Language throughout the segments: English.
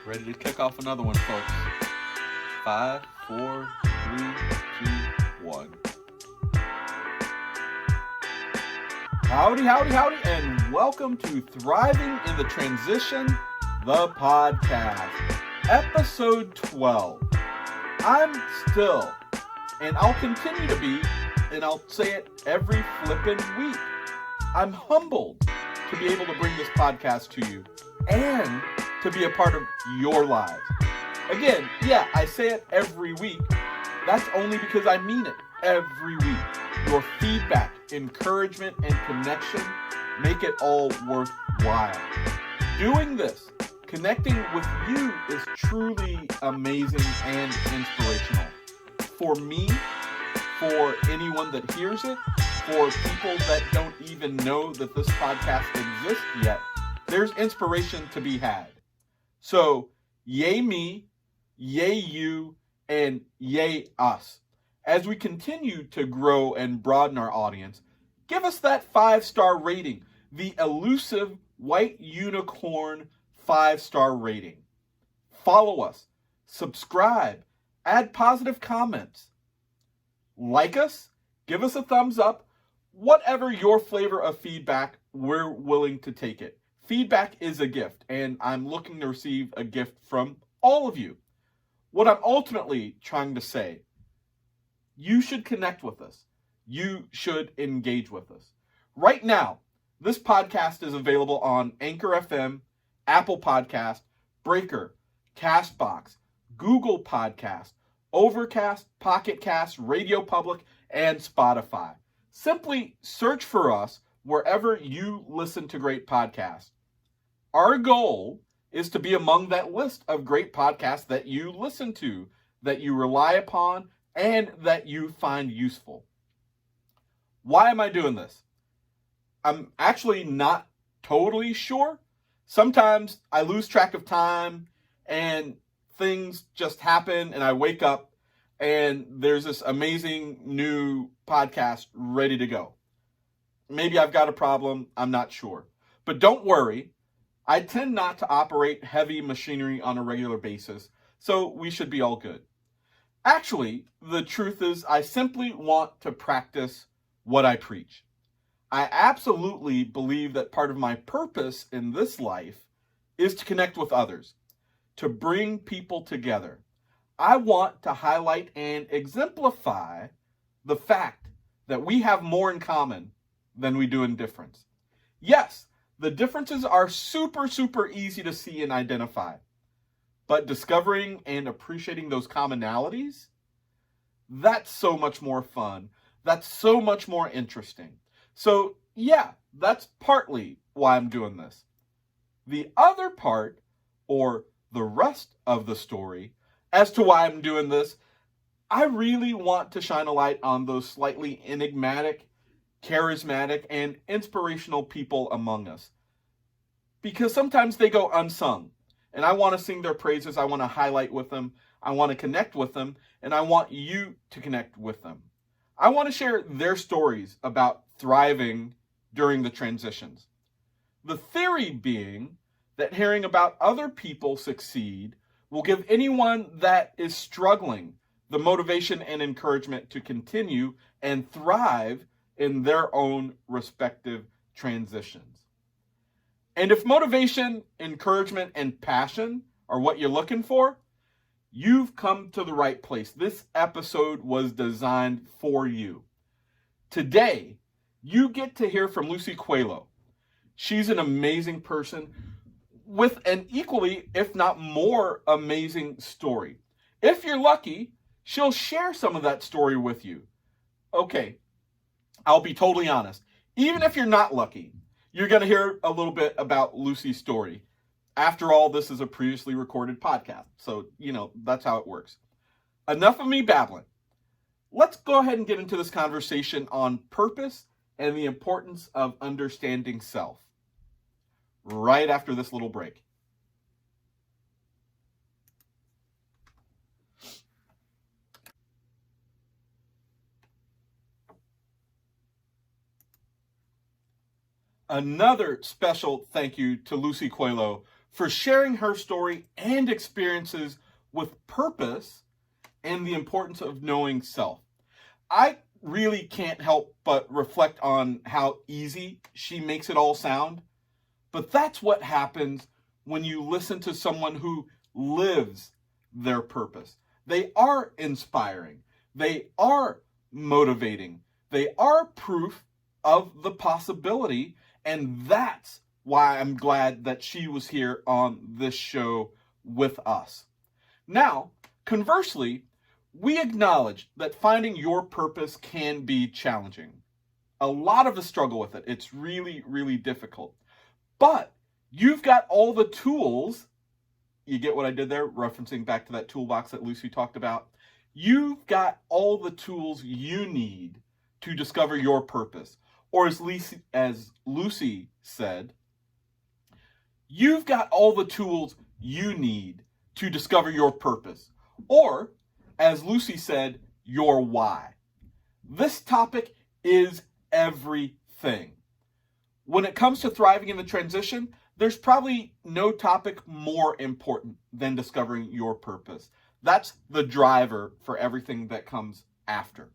Ready to kick off another one, folks. 5, 4, 3, 2, 1. Howdy, howdy, howdy, and welcome to Thriving in the Transition, the podcast. Episode 12. I'm still, and I'll continue to be, and I'll say it every flippin' week, I'm humbled to be able to bring this podcast to you and to be a part of your lives. Again, yeah, I say it every week. That's only because I mean it every week. Your feedback, encouragement, and connection make it all worthwhile. Doing this, connecting with you is truly amazing and inspirational. For me, for anyone that hears it, for people that don't even know that this podcast exists yet, there's inspiration to be had. So, yay me, yay you, and yay us. As we continue to grow and broaden our audience, give us that 5-star rating, the elusive white unicorn 5-star rating. Follow us, subscribe, add positive comments, like us, give us a thumbs up, whatever your flavor of feedback, we're willing to take it. Feedback is a gift, and I'm looking to receive a gift from all of you. What I'm ultimately trying to say, you should connect with us. You should engage with us. Right now, this podcast is available on Anchor FM, Apple Podcast, Breaker, Castbox, Google Podcast, Overcast, Pocket Cast, Radio Public, and Spotify. Simply search for us wherever you listen to great podcasts. Our goal is to be among that list of great podcasts that you listen to, that you rely upon, and that you find useful. Why am I doing this? I'm actually not totally sure. Sometimes I lose track of time and things just happen and I wake up and there's this amazing new podcast ready to go. Maybe I've got a problem, I'm not sure. But don't worry, I tend not to operate heavy machinery on a regular basis, so we should be all good. Actually, the truth is I simply want to practice what I preach. I absolutely believe that part of my purpose in this life is to connect with others, to bring people together. I want to highlight and exemplify the fact that we have more in common than we do in difference. Yes, the differences are super easy to see and identify. But discovering and appreciating those commonalities, that's so much more fun. That's so much more interesting. So yeah, that's partly why I'm doing this. The other part, or the rest of the story, as to why I'm doing this, I really want to shine a light on those slightly enigmatic, charismatic, and inspirational people among us. Because sometimes they go unsung. And I want to sing their praises. I want to highlight with them. I want to connect with them. And I want you to connect with them. I want to share their stories about thriving during the transitions. The theory being that hearing about other people succeed will give anyone that is struggling the motivation and encouragement to continue and thrive in their own respective transitions. And if motivation, encouragement, and passion are what you're looking for, you've come to the right place. This episode was designed for you. Today, you get to hear from Lucy Coelho. She's an amazing person with an equally, if not more, amazing story. If you're lucky, she'll share some of that story with you. Okay, I'll be totally honest. Even if you're not lucky, you're going to hear a little bit about Lucy's story. After all, this is a previously recorded podcast, so, that's how it works. Enough of me babbling. Let's go ahead and get into this conversation on purpose and the importance of understanding self. Right after this little break. Another special thank you to Lucy Coelho for sharing her story and experiences with purpose and the importance of knowing self. I really can't help but reflect on how easy she makes it all sound, but that's what happens when you listen to someone who lives their purpose. They are inspiring. They are motivating. They are proof of the possibility, and that's why I'm glad that she was here on this show with us. Now, conversely, we acknowledge that finding your purpose can be challenging. A lot of us struggle with it. It's really, really difficult. But you've got all the tools. You get what I did there, referencing back to that toolbox that Lucy talked about. You've got all the tools you need to discover your purpose. Or as Lucy said, you've got all the tools you need to discover your purpose. Or, as Lucy said, your why. This topic is everything. When it comes to thriving in the transition, there's probably no topic more important than discovering your purpose. That's the driver for everything that comes after.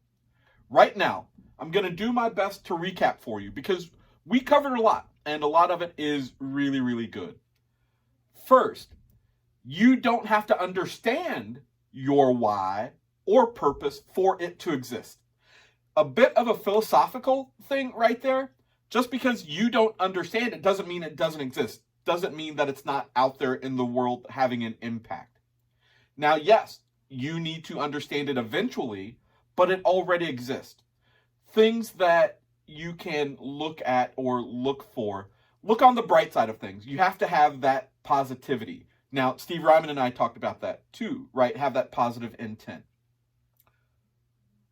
Right now, I'm going to do my best to recap for you because we covered a lot, and a lot of it is really, really good. First, you don't have to understand your why or purpose for it to exist. A bit of a philosophical thing right there. Just because you don't understand it doesn't mean it doesn't exist. Doesn't mean that it's not out there in the world having an impact. Now, yes, you need to understand it eventually, but it already exists. Things that you can look at or look for. Look on the bright side of things. You have to have that positivity. Now, Steve Ryman and I talked about that too, right? Have that positive intent.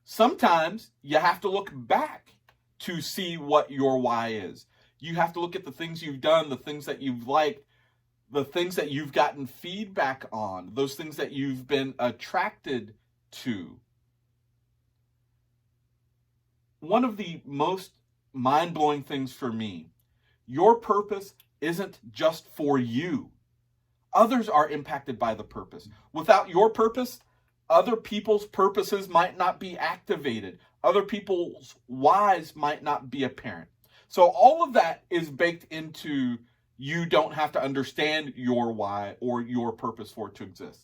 Sometimes you have to look back to see what your why is. You have to look at the things you've done, the things that you've liked, the things that you've gotten feedback on, those things that you've been attracted to. One of the most mind-blowing things for me, your purpose isn't just for you. Others are impacted by the purpose. Without your purpose, other people's purposes might not be activated. Other people's whys might not be apparent. So all of that is baked into you don't have to understand your why or your purpose for it to exist.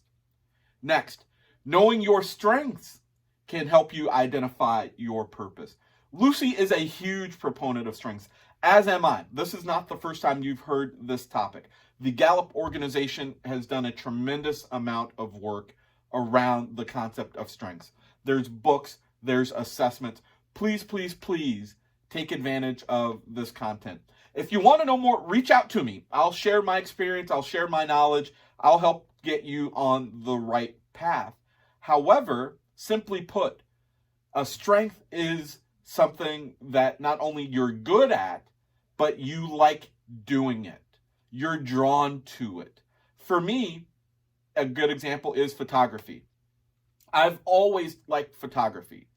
Next, knowing your strengths can help you identify your purpose. Lucy is a huge proponent of strengths, as am I. This is not the first time you've heard this topic. The Gallup organization has done a tremendous amount of work around the concept of strengths. There's books, there's assessments. Please, please, please take advantage of this content. If you want to know more, reach out to me. I'll share my experience. I'll share my knowledge. I'll help get you on the right path. However, simply put, a strength is something that not only you're good at, but you like doing it. You're drawn to it. For me, a good example is photography. I've always liked photography.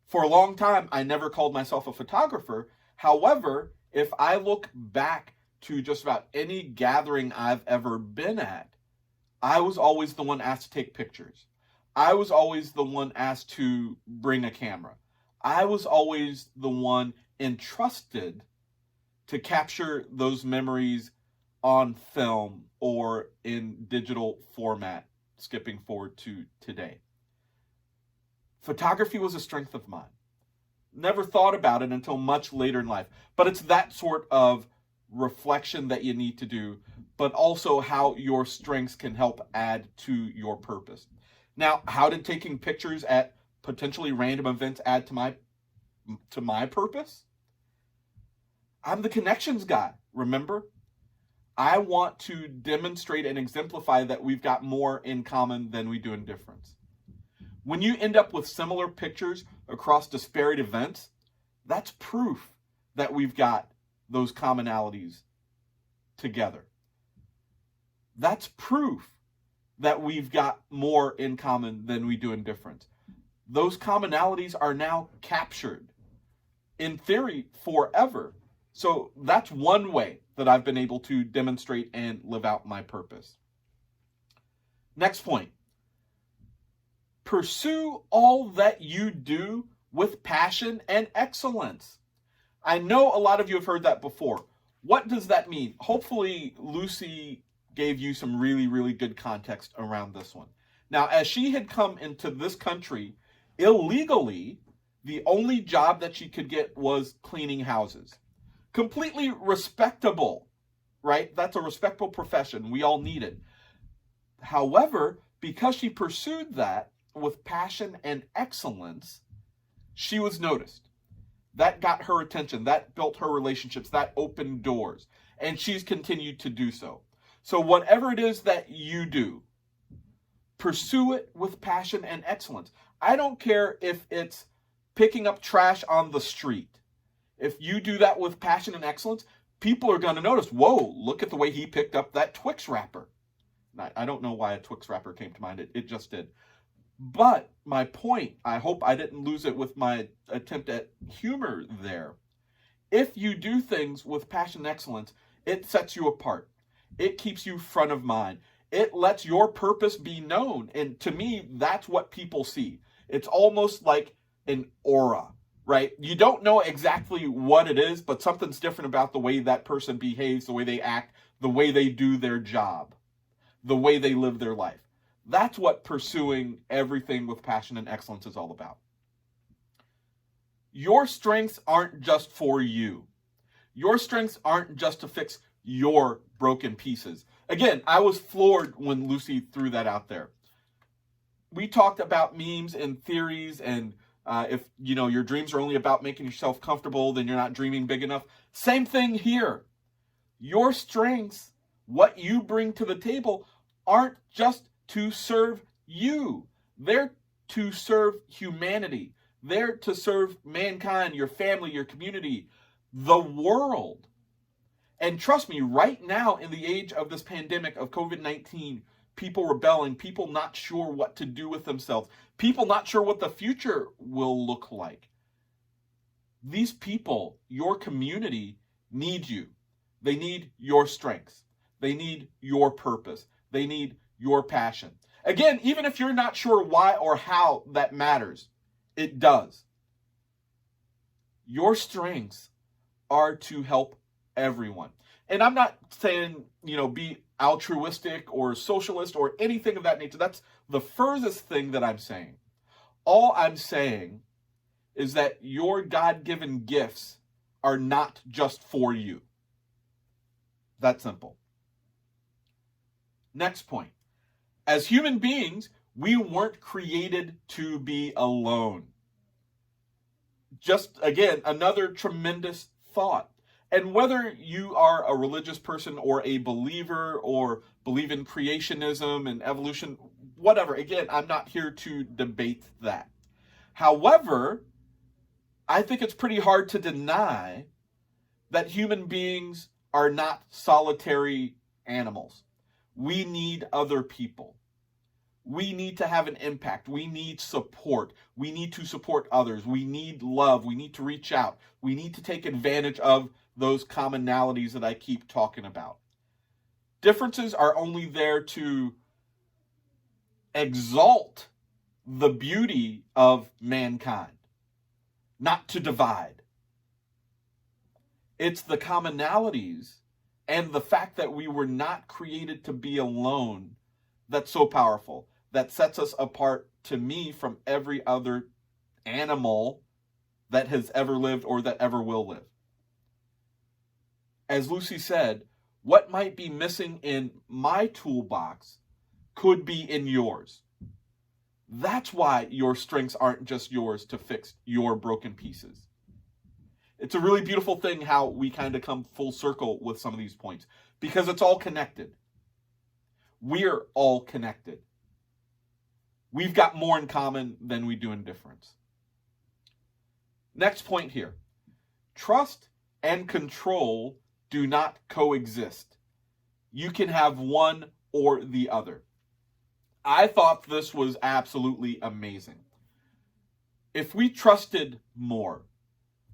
For a long time, I never called myself a photographer. However, if I look back to just about any gathering I've ever been at, I was always the one asked to take pictures. I was always the one asked to bring a camera. I was always the one entrusted to capture those memories on film or in digital format, skipping forward to today. Photography was a strength of mine. Never thought about it until much later in life. But it's that sort of reflection that you need to do, but also how your strengths can help add to your purpose. Now, how did taking pictures at potentially random events add to my purpose? I'm the connections guy, remember? I want to demonstrate and exemplify that we've got more in common than we do in difference. When you end up with similar pictures across disparate events, that's proof that we've got those commonalities together. That's proof that we've got more in common than we do in difference. Those commonalities are now captured, in theory, forever. So that's one way that I've been able to demonstrate and live out my purpose. Next point. Pursue all that you do with passion and excellence. I know a lot of you have heard that before. What does that mean? Hopefully, Lucy gave you some really, really good context around this one. Now, as she had come into this country illegally, the only job that she could get was cleaning houses. Completely respectable, right? That's a respectable profession. We all need it. However, because she pursued that with passion and excellence, she was noticed. That got her attention. That built her relationships. That opened doors. And she's continued to do so. So whatever it is that you do, pursue it with passion and excellence. I don't care if it's picking up trash on the street. If you do that with passion and excellence, people are going to notice, whoa, look at the way he picked up that Twix wrapper. I don't know why a Twix wrapper came to mind. It just did. But my point, I hope I didn't lose it with my attempt at humor there. If you do things with passion and excellence, it sets you apart. It keeps you front of mind. It lets your purpose be known. And to me, that's what people see. It's almost like an aura, right? You don't know exactly what it is, but something's different about the way that person behaves, the way they act, the way they do their job, the way they live their life. That's what pursuing everything with passion and excellence is all about. Your strengths aren't just for you. Your strengths aren't just to fix your broken pieces. Again, I was floored when Lucy threw that out there. We talked about memes and theories, and if your dreams are only about making yourself comfortable, then you're not dreaming big enough. Same thing here. Your strengths, what you bring to the table, aren't just to serve you. They're to serve humanity. They're to serve mankind, your family, your community, the world. And trust me, right now in the age of this pandemic of COVID-19, people rebelling, people not sure what to do with themselves, people not sure what the future will look like. These people, your community, need you. They need your strengths. They need your purpose. They need your passion. Again, even if you're not sure why or how that matters, it does. Your strengths are to help everyone. And I'm not saying, be altruistic or socialist or anything of that nature. That's the furthest thing that I'm saying. All I'm saying is that your God-given gifts are not just for you. That simple. Next point. As human beings, we weren't created to be alone. Just, again, another tremendous thought. And whether you are a religious person or a believer or believe in creationism and evolution, whatever, again, I'm not here to debate that. However, I think it's pretty hard to deny that human beings are not solitary animals. We need other people. We need to have an impact. We need support. We need to support others. We need love. We need to reach out. We need to take advantage of those commonalities that I keep talking about. Differences are only there to exalt the beauty of mankind, not to divide. It's the commonalities and the fact that we were not created to be alone that's so powerful, that sets us apart, to me, from every other animal that has ever lived or that ever will live. As Lucy said, what might be missing in my toolbox could be in yours. That's why your strengths aren't just yours to fix your broken pieces. It's a really beautiful thing how we kind of come full circle with some of these points, because it's all connected. We're all connected. We've got more in common than we do in difference. Next point here. Trust and control do not coexist. You can have one or the other. I thought this was absolutely amazing. If we trusted more,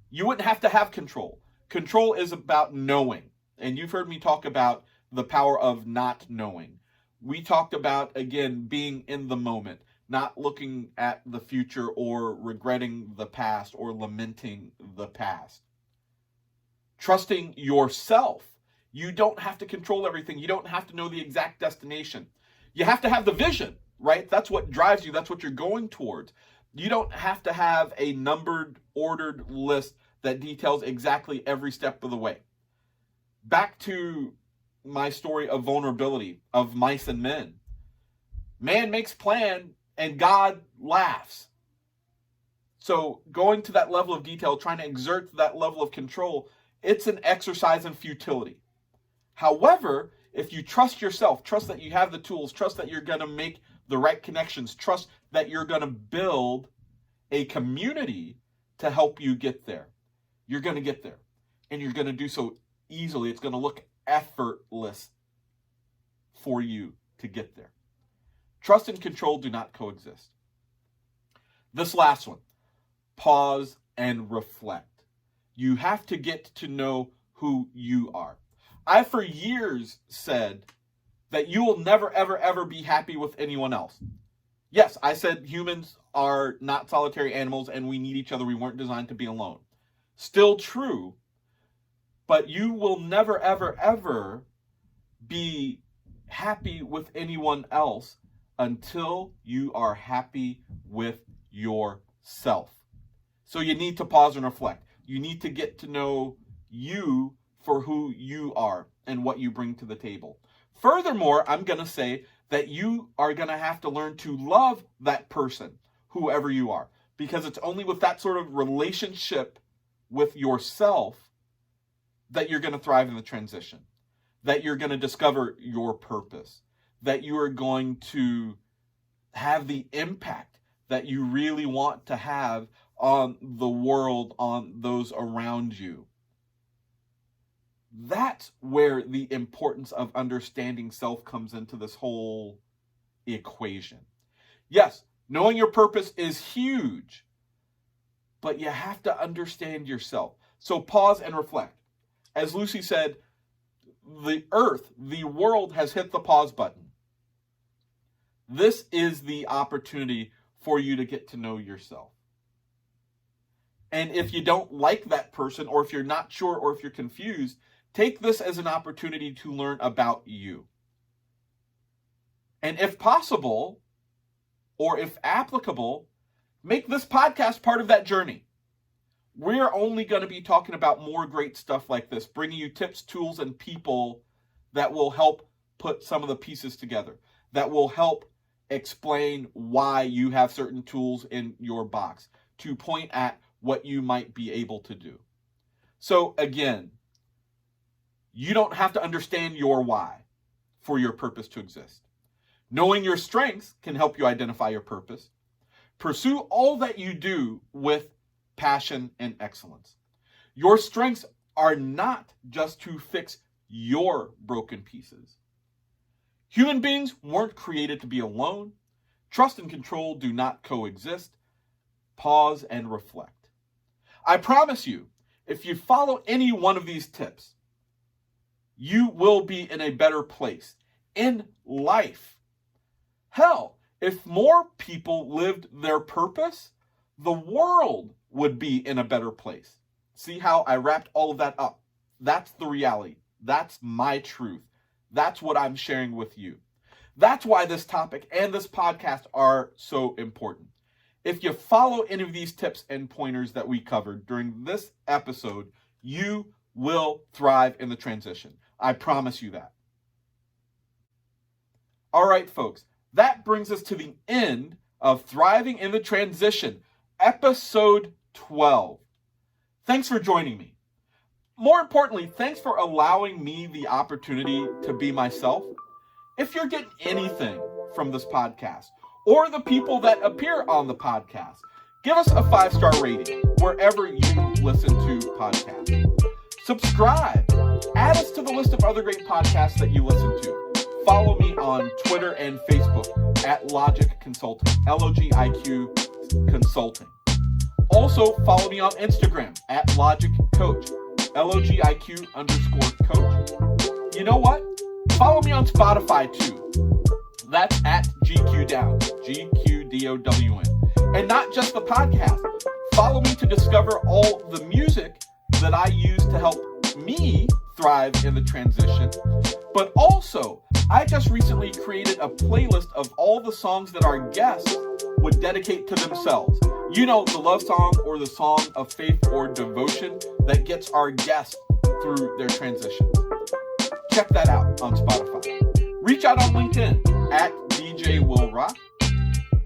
you wouldn't have to have control. Control is about knowing. And you've heard me talk about the power of not knowing. We talked about, again, being in the moment, not looking at the future or regretting the past or lamenting the past. Trusting yourself. You don't have to control everything. You don't have to know the exact destination. You have to have the vision, right? That's what drives you. That's what you're going towards. You don't have to have a numbered, ordered list that details exactly every step of the way. Back to my story of vulnerability, of mice and men. Man makes plan and God laughs. So going to that level of detail, trying to exert that level of control, it's an exercise in futility. However, if you trust yourself, trust that you have the tools, trust that you're going to make the right connections, trust that you're going to build a community to help you get there, you're going to get there. And you're going to do so easily. It's going to look effortless for you to get there. Trust and control do not coexist. This last one, pause and reflect. You have to get to know who you are. I, for years, said that you will never, ever, ever be happy with anyone else. Yes, I said humans are not solitary animals and we need each other. We weren't designed to be alone. Still true, but you will never, ever, ever be happy with anyone else until you are happy with yourself. So you need to pause and reflect. You need to get to know you for who you are and what you bring to the table. Furthermore, I'm going to say that you are going to have to learn to love that person, whoever you are, because it's only with that sort of relationship with yourself that you're going to thrive in the transition, that you're going to discover your purpose, that you are going to have the impact that you really want to have on the world, on those around you. That's where the importance of understanding self comes into this whole equation. Yes, knowing your purpose is huge, but you have to understand yourself. So pause and reflect. As Lucy said, the earth, the world has hit the pause button. This is the opportunity for you to get to know yourself. And if you don't like that person, or if you're not sure, or if you're confused, take this as an opportunity to learn about you. And if possible, or if applicable, make this podcast part of that journey. We're only going to be talking about more great stuff like this, bringing you tips, tools, and people that will help put some of the pieces together, that will help explain why you have certain tools in your box, to point at what you might be able to do. So again, you don't have to understand your why for your purpose to exist. Knowing your strengths can help you identify your purpose. Pursue all that you do with passion and excellence. Your strengths are not just to fix your broken pieces. Human beings weren't created to be alone. Trust and control do not coexist. Pause and reflect. I promise you, if you follow any one of these tips, you will be in a better place in life. Hell, if more people lived their purpose, the world would be in a better place. See how I wrapped all of that up? That's the reality. That's my truth. That's what I'm sharing with you. That's why this topic and this podcast are so important. If you follow any of these tips and pointers that we covered during this episode, you will thrive in the transition. I promise you that. All right, folks, that brings us to the end of Thriving in the Transition, episode 12. Thanks for joining me. More importantly, thanks for allowing me the opportunity to be myself. If you're getting anything from this podcast or the people that appear on the podcast, give us a 5-star rating wherever you listen to podcasts. Subscribe. Add us to the list of other great podcasts that you listen to. Follow me on Twitter and Facebook at Logic Consulting, LOGIQ Consulting. Also, follow me on Instagram at Logic Coach. LOGIQ_coach. You know what? Follow me on Spotify too. That's at GQDown, GQDOWN. And not just the podcast. Follow me to discover all the music that I use to help me thrive in the transition. But also, I just recently created a playlist of all the songs that our guests would dedicate to themselves. You know, the love song or the song of faith or devotion that gets our guests through their transition. Check that out on Spotify. Reach out on LinkedIn at DJ Will Rock.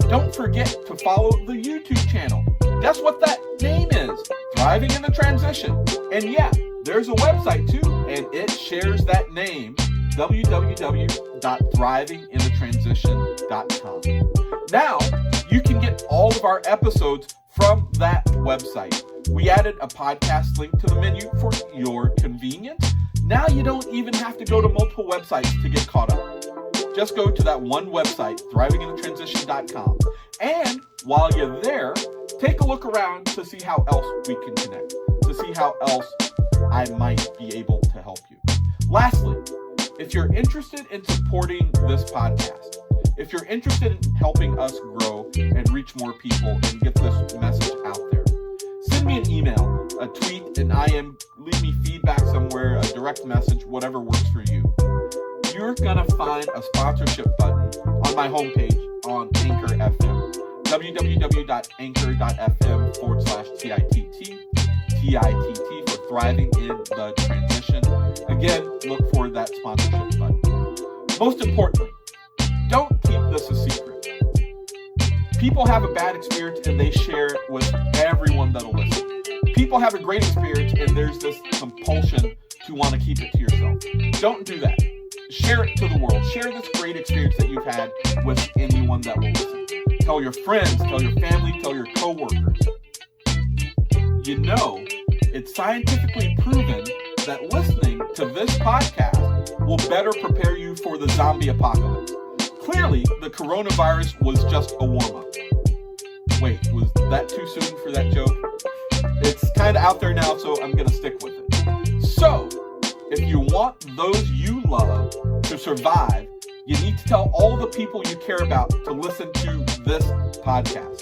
Don't forget to follow the YouTube channel. That's what that name is, Thriving in the Transition. And yeah, there's a website too, and it shares that name, www.thrivinginthetransition.com. Now, you can get all of our episodes from that website. We added a podcast link to the menu for your convenience. Now you don't even have to go to multiple websites to get caught up. Just go to that one website, thrivinginthetransition.com. And while you're there, take a look around to see how else we can connect, to see how else I might be able to help you. Lastly, if you're interested in supporting this podcast, if you're interested in helping us grow and reach more people and get this message out there, send me an email, a tweet, an IM, leave me feedback somewhere, a direct message, whatever works for you. You're going to find a sponsorship button on my homepage on Anchor FM, www.anchor.fm/TITT for Thriving in the Transition. Again, look for that sponsorship button. Most importantly, don't keep this a secret. People have a bad experience and they share it with everyone that'll listen. People have a great experience and there's this compulsion to want to keep it to yourself. Don't do that. Share it to the world. Share this great experience that you've had with anyone that will listen. Tell your friends, tell your family, tell your coworkers. You know, it's scientifically proven that listening to this podcast will better prepare you for the zombie apocalypse. Clearly, the coronavirus was just a warm-up. Wait, was that too soon for that joke? It's kind of out there now, so I'm going to stick with it. So, if you want those you love to survive, you need to tell all the people you care about to listen to this podcast.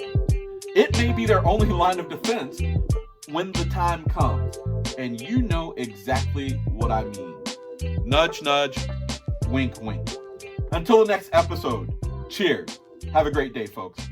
It may be their only line of defense when the time comes, and you know exactly what I mean. Nudge, nudge, wink, wink. Until the next episode, cheers. Have a great day, folks.